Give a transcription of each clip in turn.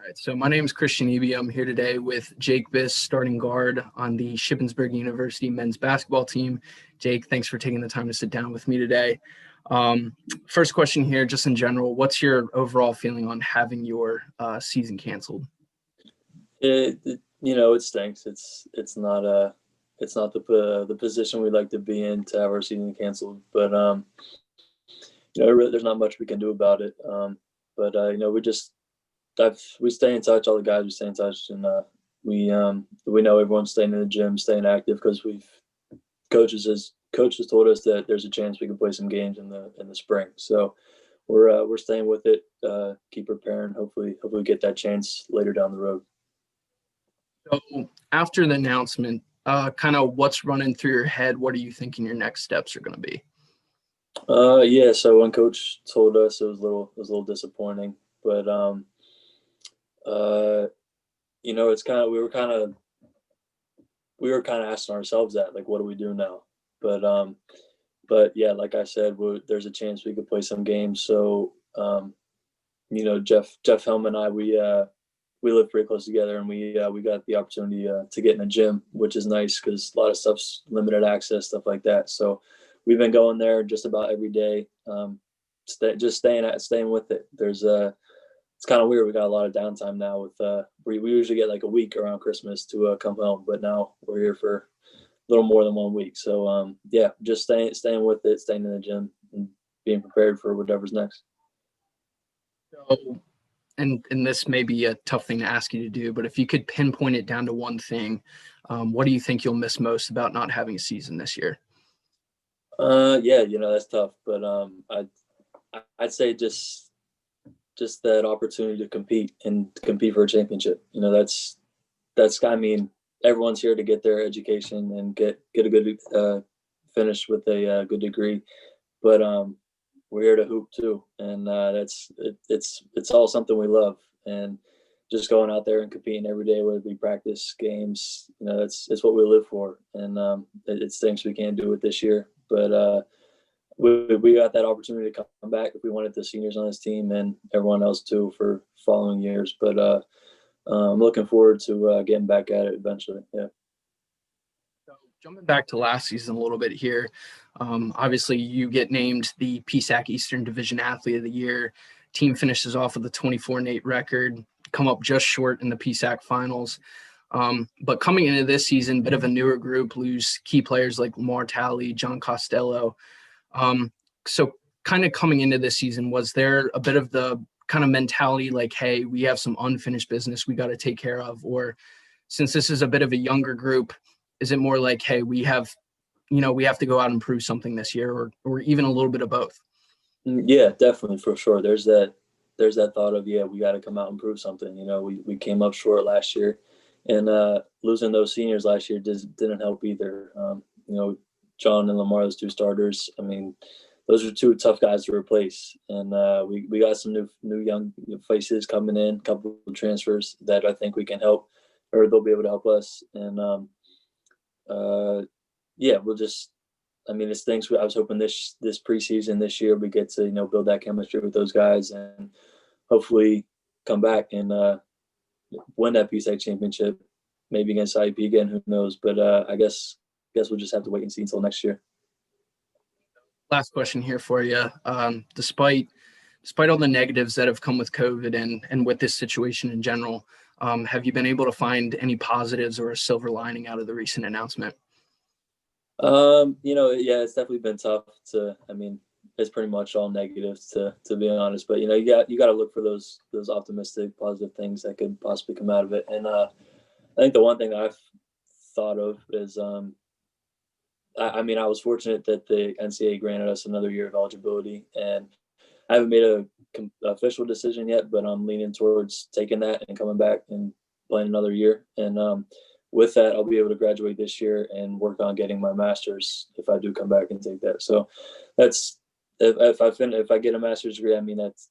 Right, so my name is Christian Eby. I'm here today with Jake Biss, starting guard on the Shippensburg University men's basketball team. Jake, thanks for taking the time to sit down with me today. First question here, just in general, what's your overall feeling on having your season canceled? It stinks. It's not the position we'd like to be in to have our season canceled, but really, there's not much we can do about it. We stay in touch. All the guys, we stay in touch, and we know everyone's staying in the gym, staying active, because coaches told us that there's a chance we can play some games in the spring. So we're staying with it. Keep preparing. Hopefully get that chance later down the road. So after the announcement, kind of what's running through your head? What are you thinking your next steps are going to be? So when coach told us, it was a little disappointing, but it's kind of we were kind of asking ourselves that, like, what do we do now? But yeah, like I said, there's a chance we could play some games. So Jeff Helm and I, we live pretty close together, and we got the opportunity to get in a gym, which is nice because a lot of stuff's limited access, stuff like that. So we've been going there just about every day, staying with it. It's kind of weird. We got a lot of downtime now. We usually get like a week around Christmas to come home, but now we're here for a little more than 1 week. So just staying with it, staying in the gym, and being prepared for whatever's next. So, and this may be a tough thing to ask you to do, but if you could pinpoint it down to one thing, what do you think you'll miss most about not having a season this year? That's tough, but I'd say just that opportunity to compete for a championship. I mean, everyone's here to get their education and get a good finish with a good degree, but we're here to hoop too, and it's all something we love, and just going out there and competing every day, whether we practice games, it's what we live for, and it's things we can't do it this year, but we got that opportunity to come back if we wanted the seniors on this team and everyone else too for following years. But I'm looking forward to getting back at it eventually. Yeah. So jumping back to last season a little bit here, obviously you get named the PSAC Eastern Division Athlete of the Year. Team finishes off with a 24-8 record, come up just short in the PSAC finals. But coming into this season, bit of a newer group, lose key players like Lamar Talley, John Costello. So kind of coming into this season, was there a bit of the kind of mentality like, hey, we have some unfinished business we got to take care of? Or since this is a bit of a younger group, is it more like, hey, we have to go out and prove something this year, or even a little bit of both? Yeah, definitely, for sure. There's that thought of, we got to come out and prove something. We came up short last year, and losing those seniors last year didn't help either. John and Lamar, those two starters, I mean, those are two tough guys to replace. And we got some new young faces coming in, a couple of transfers that I think we can help, or they'll be able to help us. And it's things I was hoping this preseason this year we get to build that chemistry with those guys and hopefully come back and win that PSAC championship, maybe against IUP again, who knows? But I guess we'll just have to wait and see until next year. Last question here for you. Despite all the negatives that have come with COVID and with this situation in general, have you been able to find any positives or a silver lining out of the recent announcement? It's definitely been tough it's pretty much all negative to be honest, but you got to look for those optimistic, positive things that could possibly come out of it. And I think the one thing that I've thought of is I was fortunate that the NCAA granted us another year of eligibility, and I haven't made a official decision yet, but I'm leaning towards taking that and coming back and playing another year. And with that, I'll be able to graduate this year and work on getting my master's if I do come back and take that. So that's if I get a master's degree,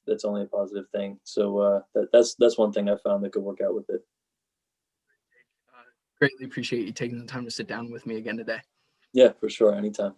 that's only a positive thing. So that's one thing I found that could work out with it. Greatly appreciate you taking the time to sit down with me again today. Yeah, for sure. Anytime.